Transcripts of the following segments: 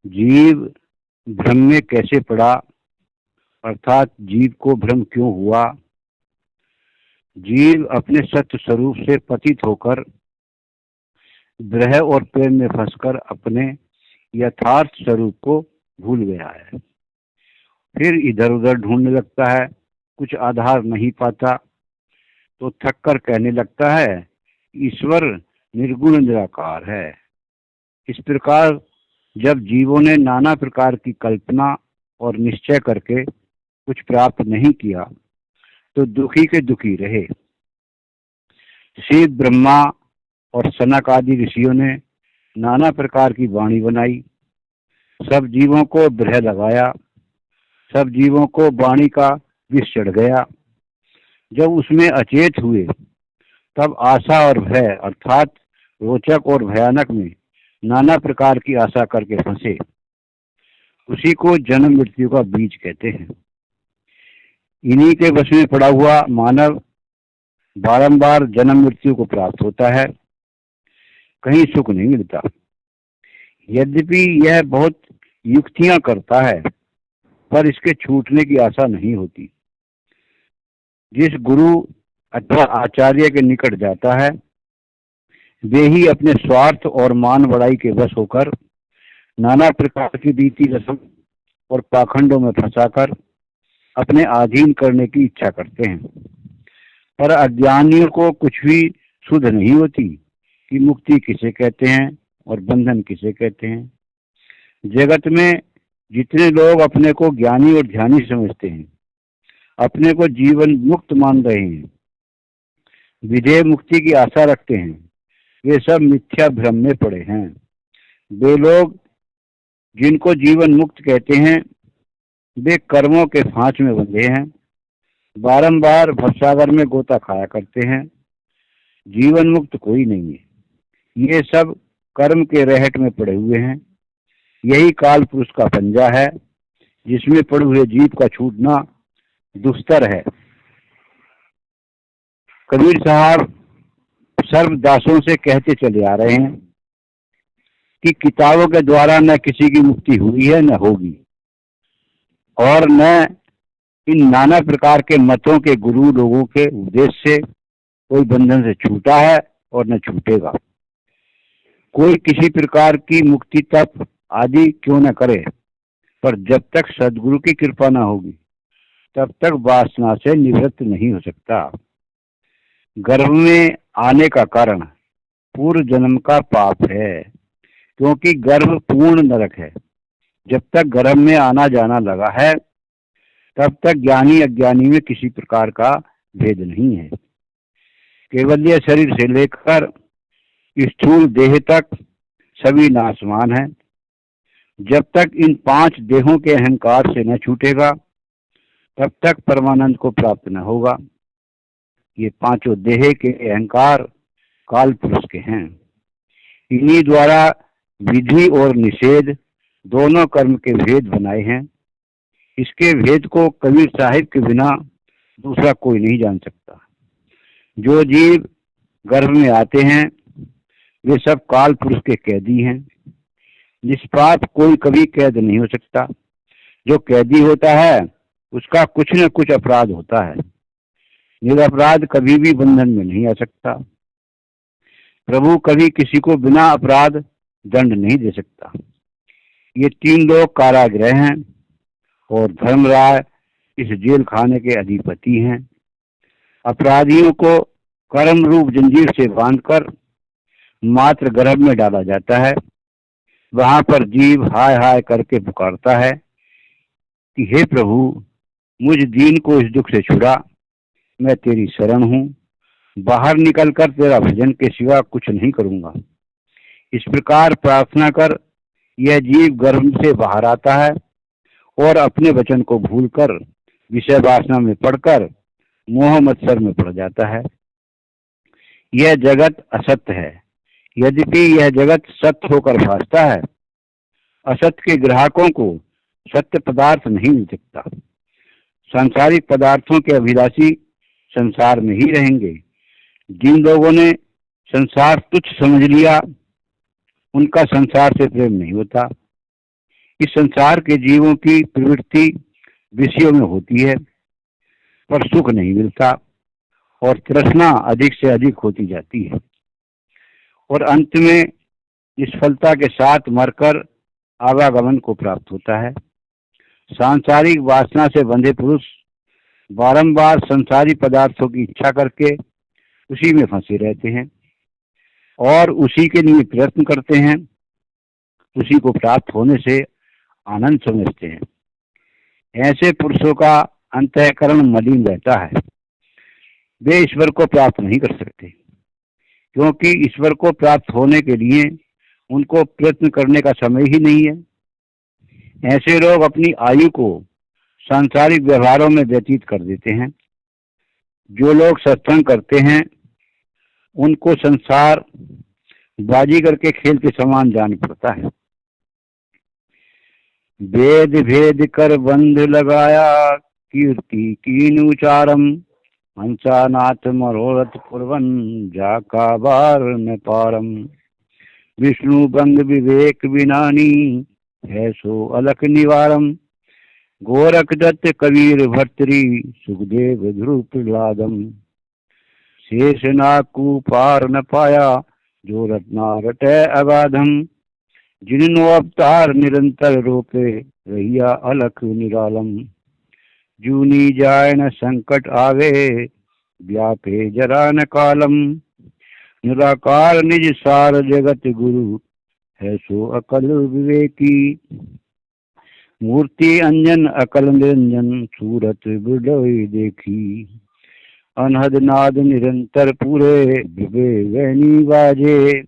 जीव भ्रम में कैसे पड़ा, अर्थात जीव को भ्रम क्यों हुआ। जीव अपने सत्य स्वरूप से पतित होकर ग्रह और प्रेम में फंसकर अपने यथार्थ स्वरूप को भूल गया है। फिर इधर उधर ढूंढने लगता है, कुछ आधार नहीं पाता तो थक कर कहने लगता है ईश्वर निर्गुण निराकार है। इस प्रकार जब जीवों ने नाना प्रकार की कल्पना और निश्चय करके कुछ प्राप्त नहीं किया तो दुखी के दुखी रहे। शिव, ब्रह्मा और सनक आदि ऋषियों ने नाना प्रकार की वाणी बनाई, सब जीवों को ब्रह लगाया, सब जीवों को वाणी का विष चढ़ गया। जब उसमें अचेत हुए तब आशा और भय अर्थात रोचक और भयानक में नाना प्रकार की आशा करके फंसे। उसी को जन्म मृत्यु का बीज कहते हैं। इन्हीं के वश में पड़ा हुआ मानव बारंबार जन्म मृत्यु को प्राप्त होता है, कहीं सुख नहीं मिलता। यद्यपि यह बहुत युक्तियां करता है पर इसके छूटने की आशा नहीं होती। जिस गुरु अथवा आचार्य के निकट जाता है वे ही अपने स्वार्थ और मान बढ़ाई के वश होकर नाना प्रकार की रीति रस्म और पाखंडों में फंसाकर अपने अधीन करने की इच्छा करते हैं। पर अज्ञानियों को कुछ भी सुध नहीं होती कि मुक्ति किसे कहते हैं और बंधन किसे कहते हैं। जगत में जितने लोग अपने को ज्ञानी और ध्यानी समझते हैं, अपने को जीवन मुक्त मान रहे हैं, विधेय मुक्ति की आशा रखते हैं, वे सब मिथ्या भ्रम में पड़े हैं। वे लोग जिनको जीवन मुक्त कहते हैं वे कर्मों के फांच में बंधे हैं, बारंबार भवसागर में गोता खाया करते हैं। जीवन मुक्त कोई नहीं है, ये सब कर्म के रहट में पड़े हुए हैं। यही काल पुरुष का पंजा है जिसमें पड़े हुए जीव का छूटना दुस्तर है। कबीर साहब सर्वदासों से कहते चले आ रहे हैं कि किताबों के द्वारा न किसी की मुक्ति हुई है न होगी, और न इन नाना प्रकार के मतों के गुरु लोगों के उपदेश से कोई बंधन से छूटा है और न छूटेगा। कोई किसी प्रकार की मुक्ति तप आदि क्यों न करे, पर जब तक सदगुरु की कृपा न होगी तब तक वासना से निवृत्त नहीं हो सकता। गर्भ में आने का कारण पूर्व जन्म का पाप है, क्योंकि गर्भ पूर्ण नरक है। जब तक गर्भ में आना जाना लगा है तब तक ज्ञानी अज्ञानी में किसी प्रकार का भेद नहीं है। केवल यह शरीर से लेकर स्थूल देह तक सभी नाशवान है। जब तक इन 5 देहों के अहंकार से न छूटेगा तब तक परमानंद को प्राप्त न होगा। ये 5 देह के अहंकार काल पुरुष के हैं। इन्हीं द्वारा विधि और निषेध दोनों कर्म के भेद बनाए हैं। इसके भेद को कबीर साहिब के बिना दूसरा कोई नहीं जान सकता। जो जीव गर्भ में आते हैं वे सब काल पुरुष के कैदी हैं। निष्पाप कोई कभी कैद नहीं हो सकता। जो कैदी होता है उसका कुछ न कुछ अपराध होता है। निरपराध कभी भी बंधन में नहीं आ सकता। प्रभु कभी किसी को बिना अपराध दंड नहीं दे सकता। ये 3 लोग कारागृह हैं और धर्मराय इस जेल खाने के अधिपति हैं। अपराधियों को कर्म रूप जंजीर से बांधकर मात्र गर्भ में डाला जाता है। वहां पर जीव हाय हाय करके पुकारता है कि हे प्रभु, मुझ दीन को इस दुख से छुड़ा, मैं तेरी शरण हूँ, बाहर निकलकर तेरा भजन के सिवा कुछ नहीं करूंगा। इस प्रकार प्रार्थना कर यह जीव गर्भ से बाहर आता है और अपने वचन को भूलकर विषय वासना में पड़कर मोह मत्सर में पड़ जाता है। यह जगत असत्य है, यद्यपि यह जगत सत्य होकर भासता है। असत्य के ग्राहकों को सत्य पदार्थ नहीं मिल सकता। सांसारिक पदार्थों के अभिलाषी संसार में ही रहेंगे। जिन लोगों ने संसार तुच्छ समझ लिया उनका संसार से प्रेम नहीं होता। इस संसार के जीवों की प्रवृत्ति विषयों में होती है, पर सुख नहीं मिलता और तृष्णा अधिक से अधिक होती जाती है और अंत में निष्फलता के साथ मरकर आवागमन को प्राप्त होता है। सांसारिक वासना से बंधे पुरुष बारंबार संसारी पदार्थों की इच्छा करके उसी में फंसे रहते हैं और उसी के लिए प्रयत्न करते हैं, उसी को प्राप्त होने से आनंद समझते हैं। ऐसे पुरुषों का अंतःकरण मलिन रहता है, वे ईश्वर को प्राप्त नहीं कर सकते, क्योंकि ईश्वर को प्राप्त होने के लिए उनको प्रयत्न करने का समय ही नहीं है। ऐसे लोग अपनी आयु को सांसारिक व्यवहारों में व्यतीत कर देते हैं। जो लोग सत्संग करते हैं उनको संसार बाजीगर के खेल के समान जान पड़ता है। वेद भेद कर बंध लगाया, कीर्ति कीन उचारम, हंसानाथ मनोरथ पूर्वन, जाका बार न पारम। विष्णु बंग विवेक विनानी, है सो अलख निवारम। गोरख दत्त कबीर भर्तरी, सुखदेव ध्रुव प्रहलादम। शेष नाकू पार न पाया, जो रत्ना रटे अगाधम। जिन्नो अवतार निरंतर रोपे, रहिया अलख निरालम। जूनी जाय न संकट आवे, व्यापे जरा न कालम। निराकार निज सार जगत गुरु, है सो अकल विवेकी। मूर्ति अंजन अकल निरंजन, सूरत बिरलोई देखी। अनहद नाद निरंतर पूरे, विवे वैनी बाजे।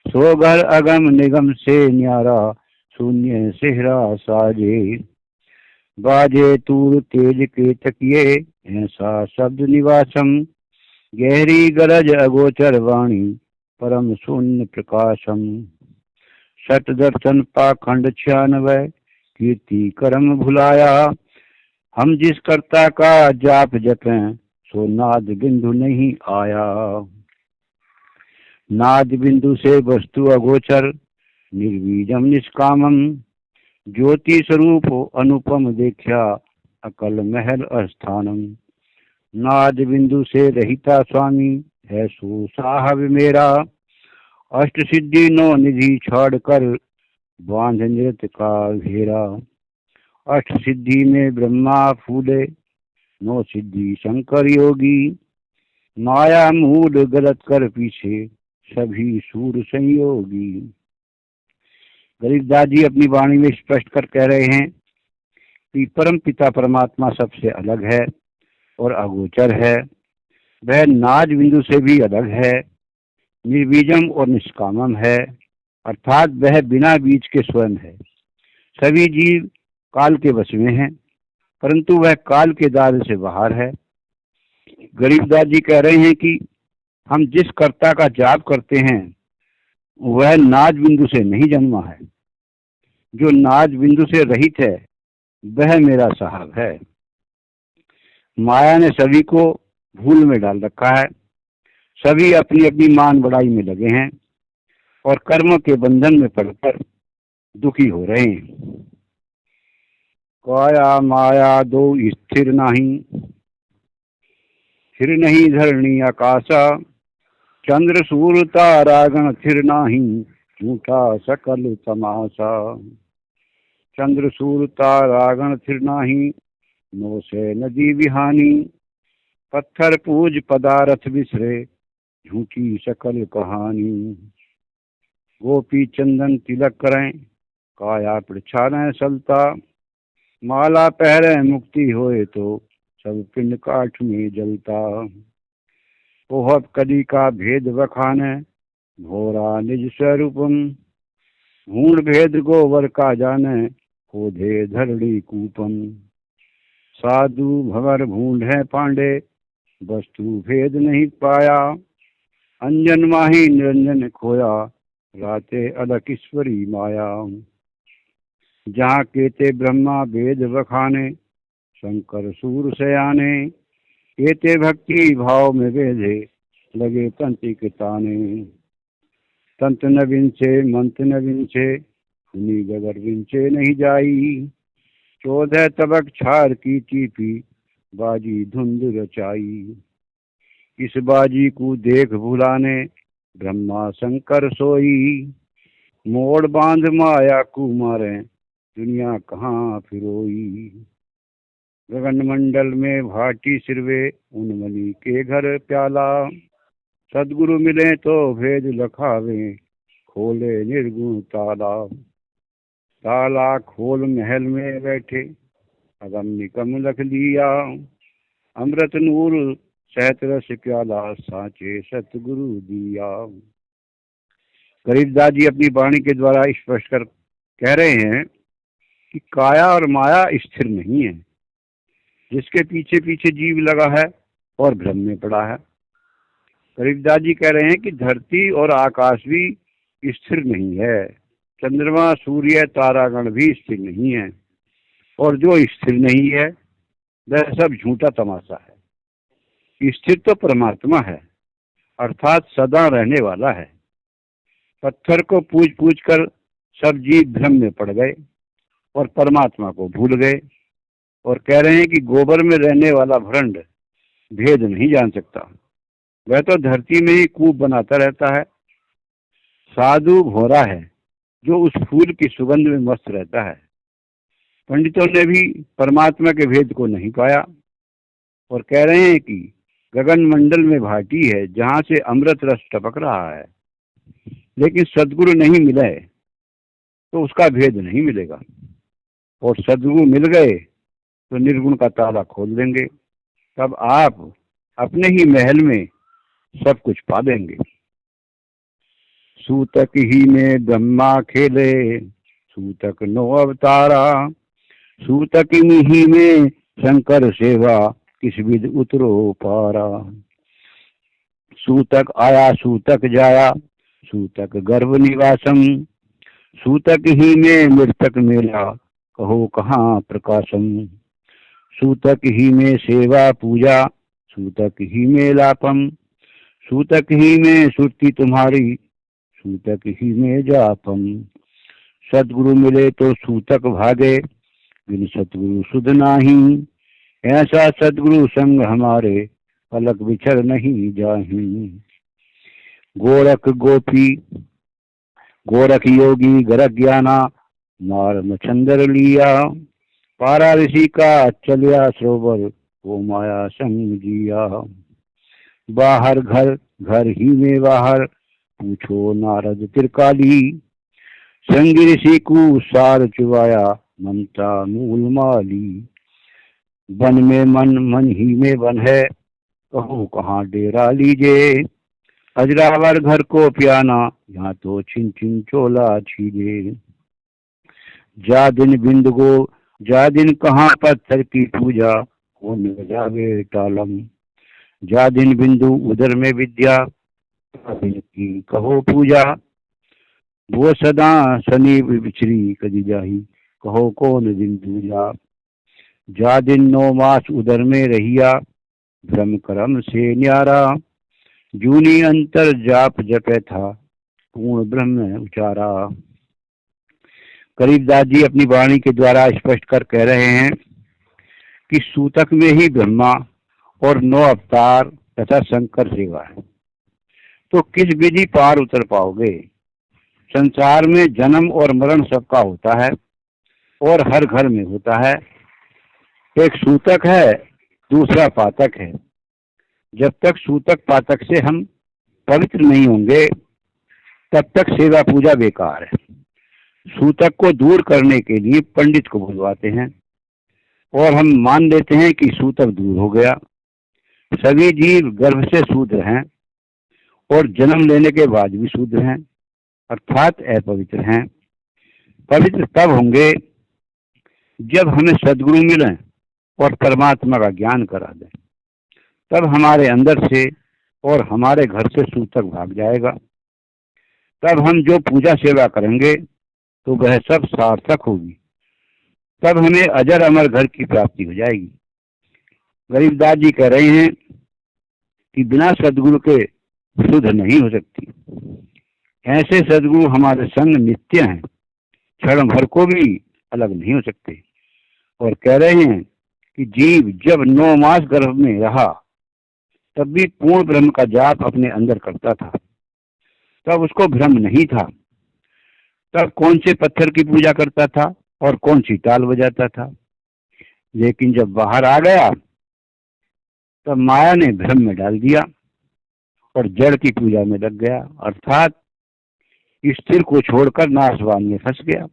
सो घर अगम निगम से न्यारा, शून्य सेहरा साजे। बाजे तूर तेज के तकिए, ऐसा शब्द निवासम। गहरी गरज अगोचर वाणी, परम शून्य प्रकाशम। सत दर्शन पाखंड 96, कीर्ति कर्म भुलाया। हम जिस कर्ता का जाप जपें, सो नाद बिंदु नहीं आया। नाद बिंदु से वस्तु अगोचर, निर्बीजम निष्कामम। ज्योति स्वरूप अनुपम देखा, अकल महल अस्थानम। नाद बिंदु से रहिता स्वामी, है सो साहब मेरा। अष्ट सिद्धि नो निधि छोड़कर, बांध नृत्य का घेरा। अष्ट सिद्धि में ब्रह्मा फूले, नो सिद्धि शंकर योगी। माया मूड गलत कर पीछे, सभी सूर संयोगी। गरीबदास जी अपनी वाणी में स्पष्ट कर कह रहे हैं कि परम पिता परमात्मा सबसे अलग है और अगोचर है। वह नाद बिंदु से भी अलग है, निर्बीजम और निष्कामम है, अर्थात वह बिना बीज के स्वयं है। सभी जीव काल के वश में हैं, परंतु वह काल के दायरे से बाहर है। गरीबदास जी कह रहे हैं कि हम जिस कर्ता का जाप करते हैं वह नाद बिंदु से नहीं जन्मा है। जो नाद बिंदु से रहित है वह मेरा साहब है। माया ने सभी को भूल में डाल रखा है। सभी अपनी अपनी मान बढ़ाई में लगे हैं और कर्म के बंधन में पड़कर दुखी हो रहे हैं। काया माया दो स्थिर नहीं, स्थिर नहीं धरणी आकाशा। चंद्र सूर्य तारागण स्थिर नहीं, झूठा सकल तमाशा। चंद्र सूर्य तारागण स्थिर नहीं, नो से नदी विहानी। पत्थर पूज पदारथ बिसरे, झूठी सकल कहानी। गोपी चंदन तिलक करें, काया प्रछारें सलता। माला पहरे मुक्ति होए तो, सब पिंड काठ में जलता। ओहब कदी का भेद बखाने, घोरा निज स्वरूपम। भूण भेद गोवर का जाने, खोधे धरड़ी कूपम। साधु भवर भूंड है पांडे, वस्तु भेद नहीं पाया। अंजन माही निरंजन खोया, राते अलख ईश्वरी माया। जहाँ केते ब्रह्मा वेद बखाने, शंकर सूर सयाने। केते भक्ति भाव में वेधे, लगे तंत्र के ताने। तंत्र न विंचे मंत्र न विंचे, सुनी जगर विंचे नहीं जाई। 14 तबक छार की चीपी बाजी धुंध रचाई। इस बाजी को देख भुलाने ब्रह्मा शंकर सोई। मोड़ बांध माया को मारे दुनिया कहाँ फिरोई। गगन मंडल में भाटी सिरवे उन्मनी के घर प्याला। सदगुरु मिले तो भेद लखावे खोले निर्गुण ताला। ताला खोल महल में बैठे अगम निकम लख लिया। अमृत नूर सहत रस प्याला साचे सतगुरु दिया। गरीबदास जी अपनी वाणी के द्वारा स्पष्ट कर कह रहे हैं कि काया और माया स्थिर नहीं है। जिसके पीछे पीछे जीव लगा है और भ्रम में पड़ा है। गरीबदास जी कह रहे हैं कि धरती और आकाश भी स्थिर नहीं है। चंद्रमा सूर्य तारागण भी स्थिर नहीं है। और जो स्थिर नहीं है वह सब झूठा तमाशा है। स्थिर तो परमात्मा है, अर्थात सदा रहने वाला है। पत्थर को पूछ पूछ कर सब जीव भ्रम में पड़ गए और परमात्मा को भूल गए और कह रहे हैं कि गोबर में रहने वाला भ्रंड भेद नहीं जान सकता। वह तो धरती में ही कूप बनाता रहता है। साधु भोरा है जो उस फूल की सुगंध में मस्त रहता है। पंडितों ने भी परमात्मा के भेद को नहीं पाया और कह रहे हैं कि गगन मंडल में भाटी है जहाँ से अमृत रस टपक रहा है। लेकिन सदगुरु नहीं मिले तो उसका भेद नहीं मिलेगा। और सदगुरु मिल गए तो निर्गुण का ताला खोल देंगे। तब आप अपने ही महल में सब कुछ पा देंगे। सूतक ही में ब्रह्मा खेले सूतक नो अवतारा। सूतक ही में शंकर सेवा किस विध उतरो पारा। सूतक आया सूतक जाया सूतक गर्भ निवासम। सूतक ही में मृतक मेला कहो कहाँ प्रकाशम। सूतक ही में सेवा पूजा सूतक ही में लापम। सूतक ही में सुरती तुम्हारी सूतक ही में जापम। सदगुरु मिले तो सूतक भागे बिन सतगुरु सुध नाही। ऐसा सदगुरु संग हमारे पलक बिछड़ नहीं जाही। गोरख गोपी गोरख योगी गरख ज्ञाना मार मछंदर लिया। पारा ऋषि का चलिया सरोवर वो माया संग जिया। बाहर घर घर ही में बाहर पूछो नारद त्रिकाली। संग ऋषि को सार चुवाया ममता मूल माली। वन में मन मन ही में वन है कहो कहाँ डेरा लीजे। अजरावर घर को प्याना यहाँ तो छिन छिन चोला छीजे। जा दिन बिंद गो जा दिन कहाँ पत्थर की पूजा होने जावे टालम। जा दिन बिंदु उदर में विद्या दिन की कहो पूजा। वो सदा शनि बिछरी कदी जाही कहो कौन दिन दूजा। जा दिन 9 मास उदर में रहिया भ्रम करम से न्यारा। जूनी अंतर जाप जपे था पूर्ण ब्रह्म उचारा। गरीबदास जी अपनी वाणी के द्वारा स्पष्ट कर कह रहे हैं कि सूतक में ही ब्रह्मा और 9 अवतार तथा शंकर सेवा है। तो किस विधि पार उतर पाओगे। संसार में जन्म और मरण सबका होता है और हर घर में होता है। एक सूतक है दूसरा पातक है। जब तक सूतक पातक से हम पवित्र नहीं होंगे तब तक सेवा पूजा बेकार है। सूतक को दूर करने के लिए पंडित को बुलवाते हैं और हम मान लेते हैं कि सूतक दूर हो गया। सभी जीव गर्भ से शूद्र हैं और जन्म लेने के बाद भी शूद्र हैं अर्थात अपवित्र हैं। पवित्र तब होंगे जब हमें सदगुरु मिले और परमात्मा का ज्ञान करा दें। तब हमारे अंदर से और हमारे घर से सूतक भाग जाएगा। तब हम जो पूजा सेवा करेंगे तो वह सब सार्थक होगी। तब हमें अजर अमर घर की प्राप्ति हो जाएगी। गरीबदास जी कह रहे हैं कि बिना सदगुरु के शुद्ध नहीं हो सकती। ऐसे सदगुरु हमारे संग नित्य हैं क्षण भर को भी अलग नहीं हो सकते। और कह रहे हैं कि जीव जब 9 मास गर्भ में रहा तब भी पूर्ण ब्रह्म का जाप अपने अंदर करता था, तब उसको भ्रम नहीं था। तब कौन से पत्थर की पूजा करता था और कौन सी ताल बजाता था। लेकिन जब बाहर आ गया तब माया ने भ्रम में डाल दिया और जड़ की पूजा में लग गया, अर्थात स्थिर को छोड़कर नाशवान में फंस गया।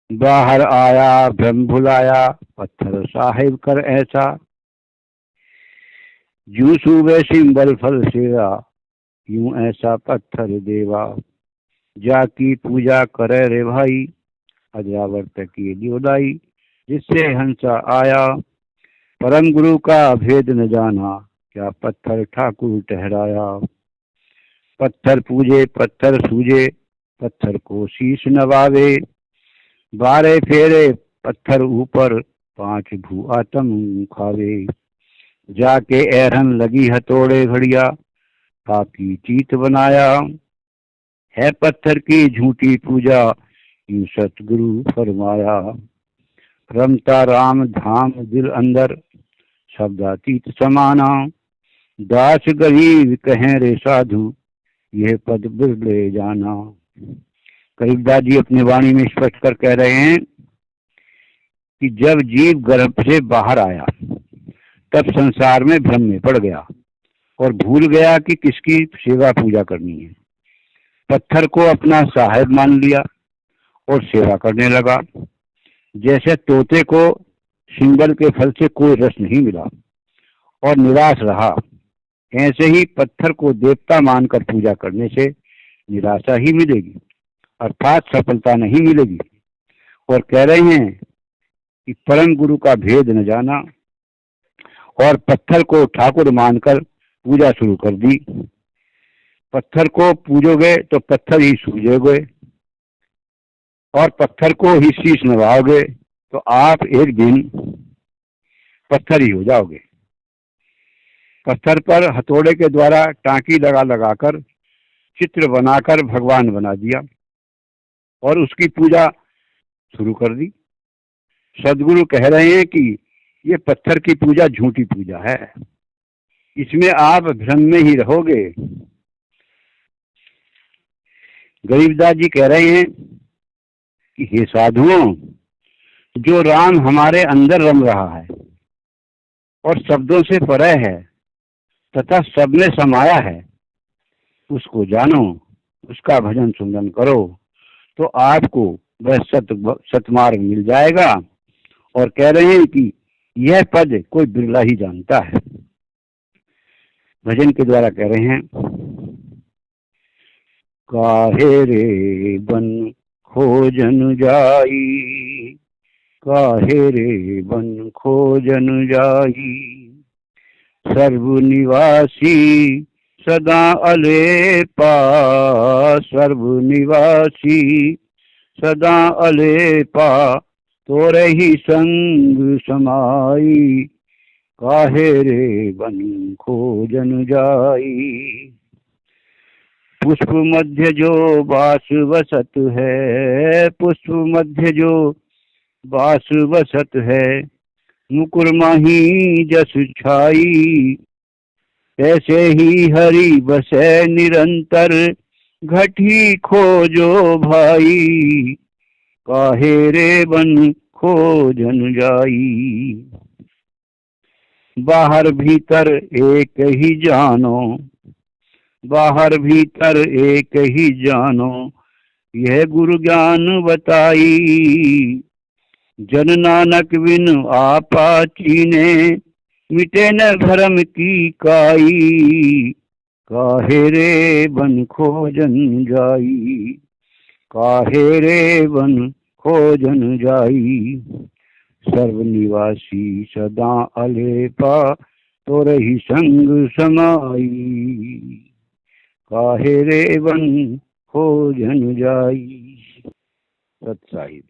बाहर आया भ्रम भुलाया, पत्थर साहिब कर ऐसा, जू सूबे सिंबल फल सेवा, यूं ऐसा पत्थर देवा। जाकी पूजा करे रे भाई, अजरावर्त की दियोदाई, जिससे हंसा आया, परम गुरु का भेद न जाना, क्या पत्थर ठाकुर ठहराया। पत्थर पूजे पत्थर सूजे, पत्थर को शीश नवावे, 12 फेरे पत्थर ऊपर, 5 भू आत्म खावे। जाके ऐरन लगी हथौड़े घड़िया, पापी चीत बनाया, है पत्थर की झूठी पूजा, यूं सतगुरु फरमाया। रमता राम धाम दिल अंदर, शब्दातीत समाना, दास गरीब कहें रे साधु, यह पद बिरले जाना। कबीरदास जी अपनी वाणी में स्पष्ट कर कह रहे हैं कि जब जीव गर्भ से बाहर आया तब संसार में भ्रम में पड़ गया और भूल गया कि किसकी सेवा पूजा करनी है। पत्थर को अपना साहेब मान लिया और सेवा करने लगा। जैसे तोते को सिंबल के फल से कोई रस नहीं मिला और निराश रहा, ऐसे ही पत्थर को देवता मानकर पूजा करने से निराशा ही मिलेगी, अर्थात सफलता नहीं मिलेगी। और कह रहे हैं कि परम गुरु का भेद न जाना और पत्थर को ठाकुर मानकर पूजा शुरू कर दी। पत्थर को पूजोगे तो पत्थर ही सूझोगे और पत्थर को ही शीश नवाओगे तो आप एक दिन पत्थर ही हो जाओगे। पत्थर पर हथौड़े के द्वारा टांकी लगा लगाकर चित्र बनाकर भगवान बना दिया और उसकी पूजा शुरू कर दी। सदगुरु कह रहे हैं कि ये पत्थर की पूजा झूठी पूजा है, इसमें आप भ्रम में ही रहोगे। गरीबदास जी कह रहे हैं कि हे साधुओं, जो राम हमारे अंदर रम रहा है और शब्दों से परे है तथा सब में समाया है, उसको जानो, उसका भजन सुमरन करो तो आपको वह सतमार्ग मिल जाएगा। और कह रहे हैं कि यह पद कोई बिरला ही जानता है। भजन के द्वारा कह रहे हैं, काहे रे बन खोजन जाई, काहे रे बन खोजन जाई, सर्व निवासी सदा अलेपा, सर्व निवासी सदा अलेपा, तोरे ही संग समाई, काहे रे बन खोजन जाई। पुष्प मध्य जो बास वसत है, पुष्प मध्य जो बास वसत है, मुकुर माही जस छाई, ऐसे ही हरि बसे निरंतर, घटी खोजो भाई, काहे रे बन खोजन जाई। बाहर भीतर एक ही जानो, बाहर भीतर एक ही जानो, यह गुरु ज्ञान बताई, जन नानक बिन आपा चीने, मिटे न भरम की काई, काहे रे बन खोजन जाई, काहे रे बन खोजन जाई। सर्व निवासी सदा अलेपा, तोरे ही संग समाई, काहे रे बन खोजन जाई। सत साहिब।